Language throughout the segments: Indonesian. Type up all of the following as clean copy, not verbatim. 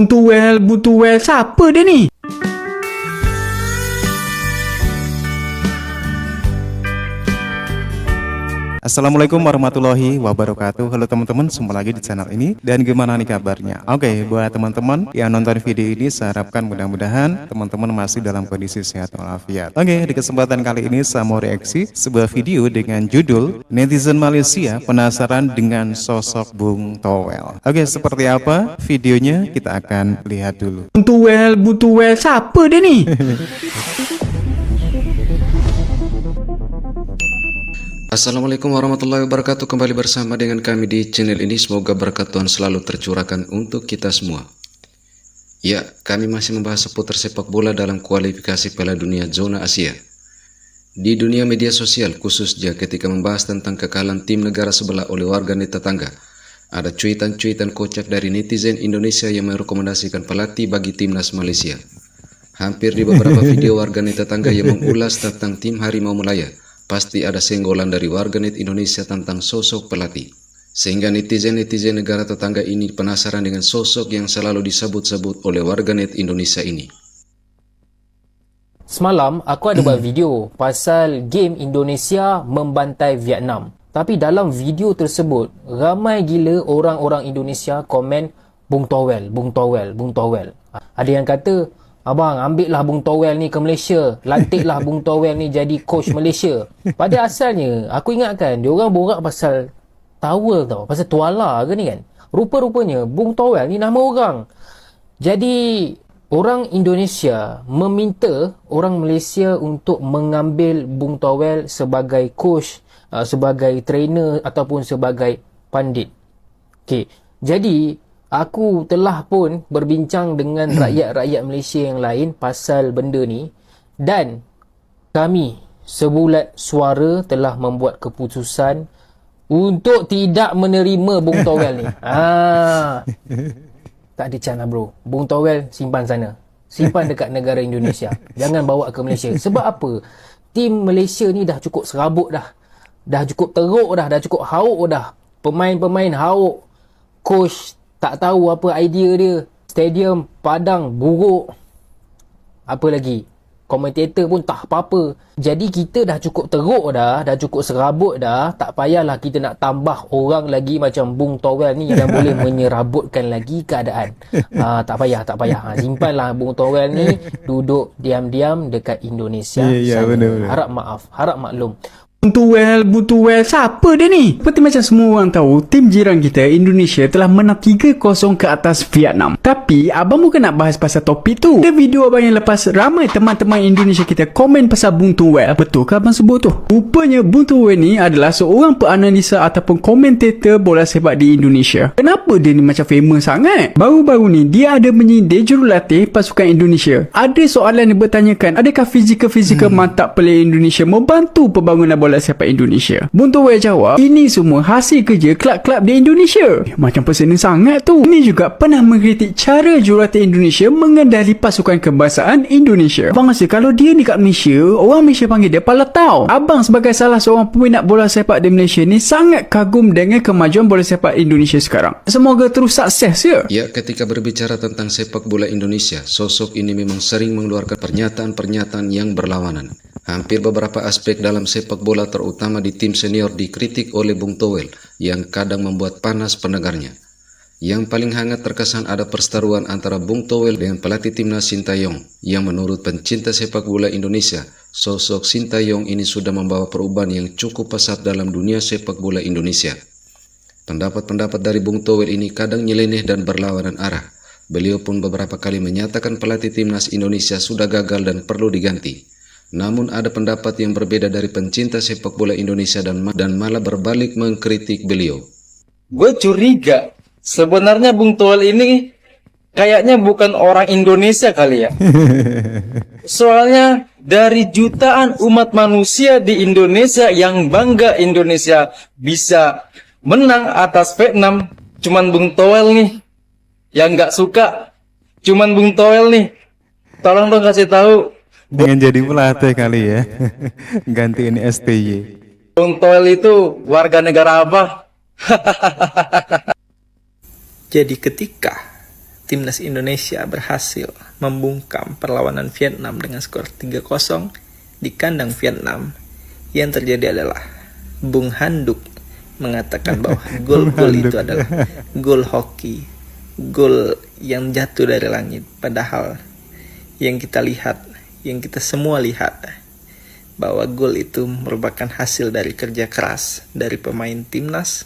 Buntuel, siapa dia ni? Assalamualaikum warahmatullahi wabarakatuh. Halo teman-teman, semua lagi di channel ini. Dan gimana nih kabarnya? Oke, buat teman-teman yang nonton video ini, saya harapkan mudah-mudahan teman-teman masih dalam kondisi sehat walafiat. Oke, di kesempatan kali ini saya mau reaksi sebuah video dengan judul Netizen Malaysia penasaran dengan sosok Bung Towel. Oke, seperti apa videonya? Kita akan lihat dulu. Buntuel, siapa dia ni? Assalamualaikum warahmatullahi wabarakatuh. Kembali bersama dengan kami di channel ini. Semoga berkat Tuhan selalu tercurahkan untuk kita semua. Ya, kami masih membahas seputar sepak bola dalam kualifikasi Piala Dunia Zona Asia. Di dunia media sosial, khususnya ketika membahas tentang kekalahan tim negara sebelah oleh warganet tetangga, ada cuitan-cuitan kocak dari netizen Indonesia yang merekomendasikan pelatih bagi timnas Malaysia. Hampir di beberapa video warganet tetangga yang mengulas tentang tim Harimau Melaya, pasti ada senggolan dari warganet Indonesia tentang sosok pelatih. Sehingga netizen-netizen negara tetangga ini penasaran dengan sosok yang selalu disebut-sebut oleh warganet Indonesia ini. Semalam aku ada buat video pasal game Indonesia membantai Vietnam. Tapi dalam video tersebut, ramai gila orang-orang Indonesia komen Bung Towel. Ada yang kata, abang, ambil lah Bung Towel ni ke Malaysia. Lantiklah Bung Towel ni jadi coach Malaysia. Pada asalnya, aku ingatkan, diorang borak pasal towel tau. Pasal tuala ke ni kan. Rupa-rupanya, Bung Towel ni nama orang. Jadi, orang Indonesia meminta orang Malaysia untuk mengambil Bung Towel sebagai coach, sebagai trainer ataupun sebagai pandit. Okey, jadi aku telah pun berbincang dengan rakyat-rakyat Malaysia yang lain pasal benda ni, dan kami sebulat suara telah membuat keputusan untuk tidak menerima Bung Towel ni. Tak ada chance lah bro. Bung Towel simpan sana. Simpan dekat negara Indonesia. Jangan bawa ke Malaysia. Sebab apa? Tim Malaysia ni dah cukup serabut dah. Dah cukup teruk dah. Dah cukup hauk dah. Pemain-pemain hauk. Coach tak tahu apa idea dia. Stadium padang buruk. Apa lagi? Komentator pun tak apa-apa. Jadi kita dah cukup teruk dah. Dah cukup serabut dah. Tak payahlah kita nak tambah orang lagi macam Bung Towel ni yang boleh menyerabutkan lagi keadaan. Tak payah. Simpanlah Bung Towel ni duduk diam-diam dekat Indonesia. Benar. Harap maklum. Buntuel, siapa dia ni? Seperti macam semua orang tahu, tim jiran kita, Indonesia, telah menang 3-0 ke atas Vietnam. Tapi, abang bukan nak bahas pasal topik tu. Ada video abang yang lepas, ramai teman-teman Indonesia kita komen pasal Bung Towel. Betul ke abang sebut tu? Rupanya Bung Towel ni adalah seorang penganalisa ataupun komentator bola sepak di Indonesia. Kenapa dia ni macam famous sangat? Baru-baru ni, dia ada menyindir jurulatih pasukan Indonesia. Ada soalan yang bertanyakan, adakah fizikal mantap player Indonesia membantu pembangunan bola sepak Indonesia? Bung Towel jawab, ini semua hasil kerja klub-klub di Indonesia. Macam personal sangat tu. Ini juga pernah mengkritik cara jurulatih Indonesia mengendali pasukan kebangsaan Indonesia. Abang rasa kalau dia ni kat Malaysia, orang Malaysia panggil dia palatau. Abang sebagai salah seorang peminat bola sepak di Malaysia ni sangat kagum dengan kemajuan bola sepak Indonesia sekarang. Semoga terus sukses ya. Ya, ketika berbicara tentang sepak bola Indonesia, sosok ini memang sering mengeluarkan pernyataan-pernyataan yang berlawanan. Hampir beberapa aspek dalam sepak bola terutama di tim senior dikritik oleh Bung Towel yang kadang membuat panas pendengarnya. Yang paling hangat terkesan ada perseteruan antara Bung Towel dengan pelatih timnas Sintayong yang menurut pencinta sepak bola Indonesia, sosok Sintayong ini sudah membawa perubahan yang cukup pesat dalam dunia sepak bola Indonesia. Pendapat-pendapat dari Bung Towel ini kadang nyeleneh dan berlawanan arah. Beliau pun beberapa kali menyatakan pelatih timnas Indonesia sudah gagal dan perlu diganti. Namun ada pendapat yang berbeda dari pencinta sepak bola Indonesia dan malah berbalik mengkritik beliau. Gue curiga sebenarnya Bung Towel ini kayaknya bukan orang Indonesia kali ya. Soalnya dari jutaan umat manusia di Indonesia yang bangga Indonesia bisa menang atas Vietnam, cuman Bung Towel nih yang nggak suka. Cuman Bung Towel nih. Tolong dong kasih tahu. Dengan jadi pelatih kali ya. Gantiin STY. Bung Towel itu warga negara apa? Jadi ketika timnas Indonesia berhasil membungkam perlawanan Vietnam dengan skor 3-0 di kandang Vietnam, yang terjadi adalah Bung Handuk mengatakan bahwa gol-gol itu adalah gol hoki, gol yang jatuh dari langit. Padahal yang kita lihat, yang kita semua lihat, bahwa gol itu merupakan hasil dari kerja keras dari pemain timnas,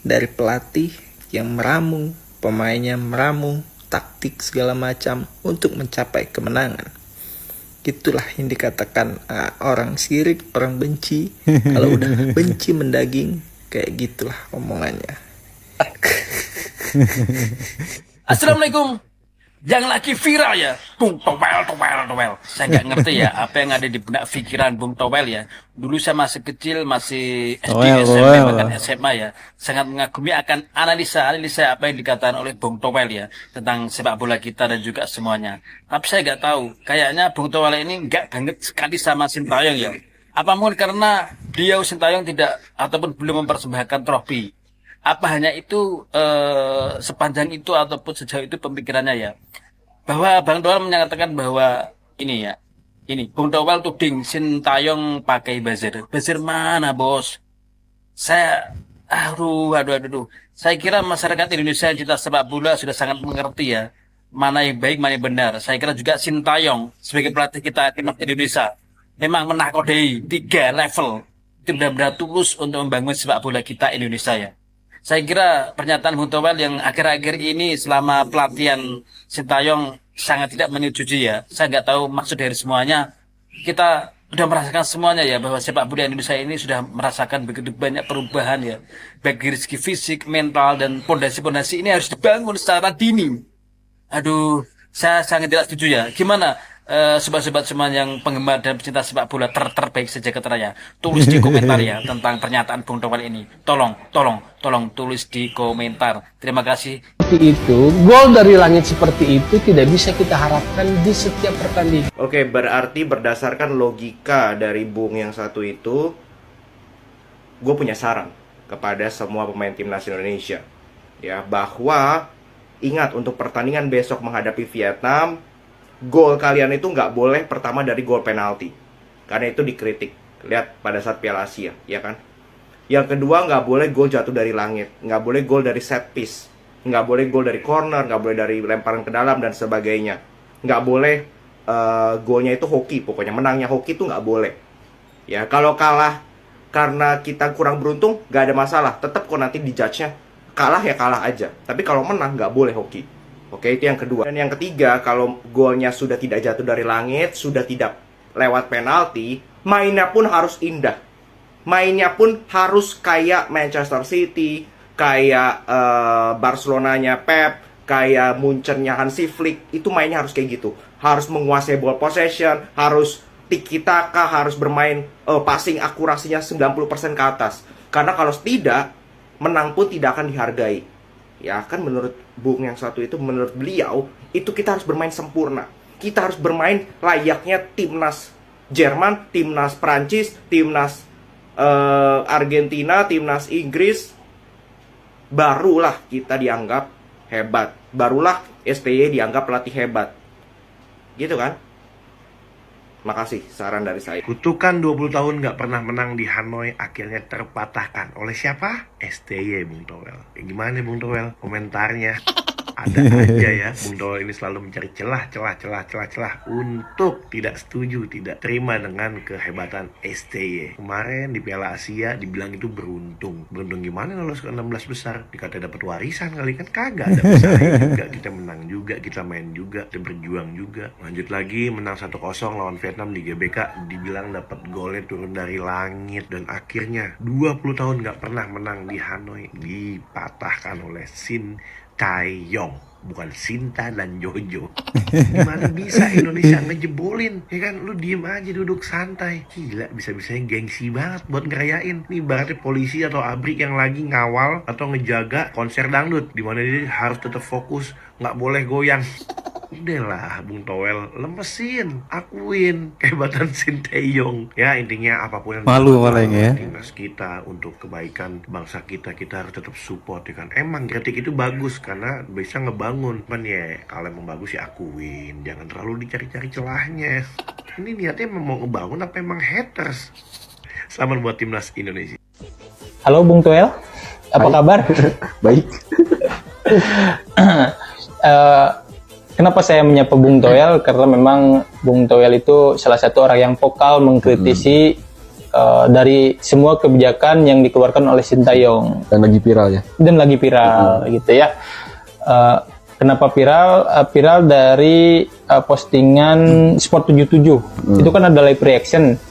dari pelatih yang meramu pemainnya, meramu taktik segala macam untuk mencapai kemenangan. Itulah yang dikatakan orang sirik, orang benci. Kalau udah benci mendaging, kayak gitulah omongannya. Assalamualaikum. Yang lagi viral ya, Bung Towel. Saya nggak ngerti ya apa yang ada di benak pikiran Bung Towel ya. Dulu saya masih kecil, masih SD, SMP, bahkan SMA ya. Sangat mengagumi akan analisa apa yang dikatakan oleh Bung Towel ya tentang sepak bola kita dan juga semuanya. Tapi saya nggak tahu, kayaknya Bung Towel ini nggak banget sekali sama Sintayong ya. Apa mungkin karena beliau Sintayong tidak ataupun belum mempersembahkan trofi? Apa hanya itu sepanjang itu ataupun sejauh itu pemikirannya ya? Bahwa Bang Towel menyatakan bahwa ini Bung Towel tuding Sintayong pakai buzzer. Buzzer mana bos? Aduh. Saya kira masyarakat Indonesia yang cinta sepak bola sudah sangat mengerti ya mana yang baik, mana yang benar. Saya kira juga Sintayong sebagai pelatih kita timnas Indonesia memang menakodai 3 level. Itu benar-benar tulus untuk membangun sepak bola kita Indonesia ya. Saya kira pernyataan Bung Towel yang akhir-akhir ini selama pelatihan Sintayong sangat tidak menyetujui ya. Saya nggak tahu maksud dari semuanya. Kita sudah merasakan semuanya ya bahwa sepak bola Indonesia ini sudah merasakan begitu banyak perubahan ya. Baik dari segi fisik, mental, dan pondasi-pondasi ini harus dibangun secara dini. Aduh, saya sangat tidak setuju ya. Gimana sobat-sobat semua yang penggemar dan pecinta sepak bola terbaik sejagat raya, tulis di komentar ya tentang pernyataan Bung Towel ini. Tolong tulis di komentar. Terima kasih. Seperti itu, gol dari langit seperti itu tidak bisa kita harapkan di setiap pertandingan. Oke, berarti berdasarkan logika dari Bung yang satu itu, gue punya saran kepada semua pemain timnas Indonesia ya, bahwa ingat untuk pertandingan besok menghadapi Vietnam, gol kalian itu nggak boleh pertama dari gol penalti, karena itu dikritik. Lihat pada saat Piala Asia, ya kan? Yang kedua, nggak boleh gol jatuh dari langit, nggak boleh gol dari set piece, nggak boleh gol dari corner, nggak boleh dari lemparan ke dalam dan sebagainya. Nggak boleh golnya itu hoki, pokoknya menangnya hoki itu nggak boleh. Ya, kalau kalah karena kita kurang beruntung, nggak ada masalah, tetap kok nanti dijudge-nya kalah ya kalah aja. Tapi kalau menang nggak boleh hoki. Oke, itu yang kedua. Dan yang ketiga, kalau golnya sudah tidak jatuh dari langit, sudah tidak lewat penalti, mainnya pun harus indah. Mainnya pun harus kayak Manchester City, kayak Barcelonanya Pep, kayak Munchennya Hansi Flick. Itu mainnya harus kayak gitu. Harus menguasai ball possession, harus tiki-taka, harus bermain passing akurasinya 90% ke atas. Karena kalau tidak, menang pun tidak akan dihargai. Ya kan, menurut Bung yang satu itu, menurut beliau itu kita harus bermain sempurna. Kita harus bermain layaknya timnas Jerman, timnas Prancis, timnas Argentina, timnas Inggris. Barulah kita dianggap hebat. Barulah STY dianggap pelatih hebat. Gitu kan? Makasih saran dari saya. Kutukan 20 tahun nggak pernah menang di Hanoi akhirnya terpatahkan. Oleh siapa? STY Bung Towel. Gimana Bung Towel? Komentarnya ada aja ya. Bung Towel ini selalu mencari celah untuk tidak setuju, tidak terima dengan kehebatan STY. Kemarin di Piala Asia dibilang itu beruntung. Beruntung gimana lolos ke 16 besar? Dikata dapat warisan kali kan, kagak. Ada usaha juga, kita menang juga, kita main juga, kita berjuang juga. Lanjut lagi menang 1-0 lawan Vietnam di GBK, dibilang dapat golnya turun dari langit, dan akhirnya 20 tahun nggak pernah menang di Hanoi dipatahkan oleh Sintayong, bukan Sinta dan Jojo. Gimana bisa Indonesia ngejebolin? Ya kan, lu diem aja duduk santai. Gila, bisa-bisanya gengsi banget buat ngerayain. Ini ibaratnya polisi atau abrik yang lagi ngawal atau ngejaga konser dangdut, dimana dia harus tetap fokus, nggak boleh goyang. Udahlah Bung Towel, lemesin, akuin kehebatan Sinteyong. Ya intinya apapun yang Malu dilakukan paling ya. oleh timnas kita untuk kebaikan bangsa kita harus tetap support ya kan. Emang kritik itu bagus karena bisa ngebangun. Cuman ya kalau emang bagus ya akuin, jangan terlalu dicari-cari celahnya. Ini niatnya emang mau ngebangun apa emang haters? Selamat buat timnas Indonesia. Halo Bung Toel, apa kabar? Baik. Kenapa saya menyapa Bung Toel? Karena memang Bung Toel itu salah satu orang yang vokal mengkritisi dari semua kebijakan yang dikeluarkan oleh Sintayong. Dan lagi viral ya? Dan lagi viral gitu ya. Kenapa viral? Viral dari postingan Sport 77. Itu kan ada live reaction.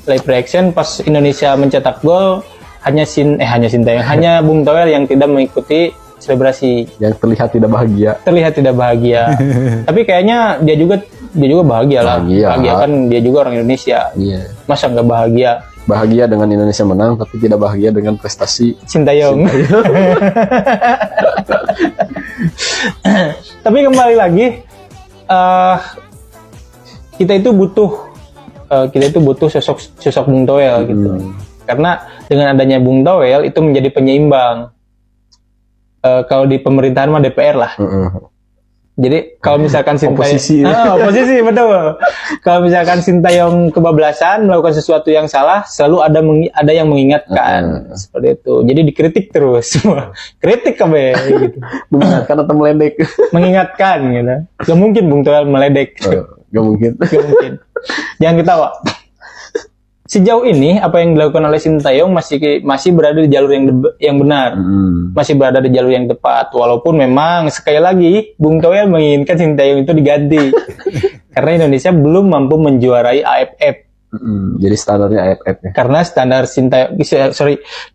Live reaction pas Indonesia mencetak gol hanya Sintayong, hanya Bung Toel yang tidak mengikuti selebrasi, yang terlihat tidak bahagia. Tapi kayaknya dia juga bahagia lah. Bahagia kan, dia juga orang Indonesia. Iya. Masa nggak bahagia Dengan Indonesia menang, tapi tidak bahagia dengan prestasi Sintayong. Tapi kembali lagi, kita itu butuh sosok Bung Toel gitu. Karena dengan adanya Bung Toel itu menjadi penyeimbang. Kalau di pemerintahan mah DPR lah. Jadi kalau misalkan oposisi betul. Kalau misalkan Sintayong kebablasan melakukan sesuatu yang salah, selalu ada yang mengingatkan seperti itu. Jadi dikritik terus semua. Kritik kabe gitu. Mengingatkan atau meledek? Mengingatkan gitu. Gak mungkin Bung Toel meledek. Gak mungkin. Jangan ketawa. Sejauh ini apa yang dilakukan oleh Sintayong masih berada di jalur yang benar, masih berada di jalur yang tepat. Walaupun memang sekali lagi Bung Toel menginginkan Sintayong itu diganti karena Indonesia belum mampu menjuarai AFF. Jadi standarnya AFF ya?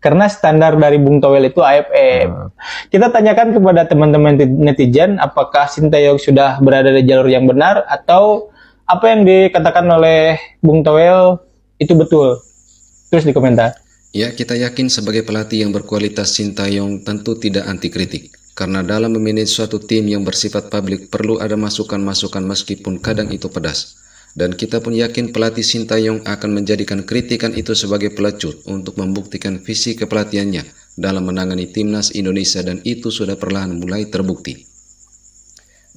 Karena standar dari Bung Toel itu AFF. Kita tanyakan kepada teman-teman netizen apakah Sintayong sudah berada di jalur yang benar atau apa yang dikatakan oleh Bung Toel itu betul. Terus di komentar. Ya, kita yakin sebagai pelatih yang berkualitas Sintayong tentu tidak anti kritik. Karena dalam memanage suatu tim yang bersifat publik perlu ada masukan-masukan meskipun kadang itu pedas. Dan kita pun yakin pelatih Sintayong akan menjadikan kritikan itu sebagai pelecut untuk membuktikan visi kepelatihannya dalam menangani timnas Indonesia, dan itu sudah perlahan mulai terbukti.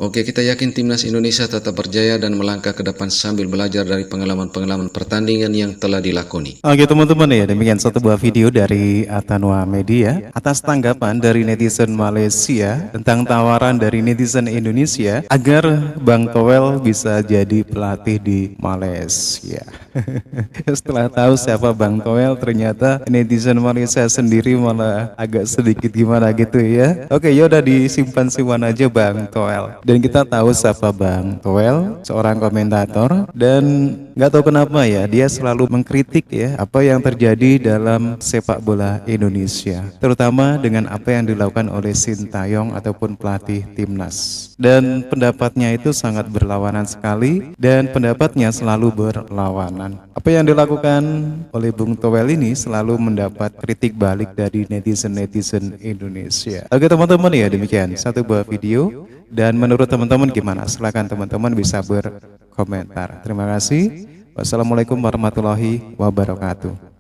Oke, kita yakin timnas Indonesia tetap berjaya dan melangkah ke depan sambil belajar dari pengalaman-pengalaman pertandingan yang telah dilakoni. Oke teman-teman ya, demikian satu buah video dari Atanwa Media atas tanggapan dari netizen Malaysia tentang tawaran dari netizen Indonesia agar Bang Toel bisa jadi pelatih di Malaysia. Setelah tahu siapa Bang Toel, ternyata netizen Malaysia sendiri malah agak sedikit gimana gitu ya. Oke, yaudah disimpan-simpan aja Bang Toel. Dan kita tahu siapa Bang Toel, seorang komentator, dan nggak tahu kenapa ya dia selalu mengkritik ya apa yang terjadi dalam sepak bola Indonesia, terutama dengan apa yang dilakukan oleh Sintayong ataupun pelatih timnas. Dan pendapatnya itu sangat berlawanan sekali, dan pendapatnya selalu berlawanan. Apa yang dilakukan oleh Bung Toel ini selalu mendapat kritik balik dari netizen-netizen Indonesia. Oke teman-teman ya, demikian satu buah video. Dan menurut teman-teman gimana? Silakan teman-teman bisa berkomentar. Terima kasih. Wassalamualaikum warahmatullahi wabarakatuh.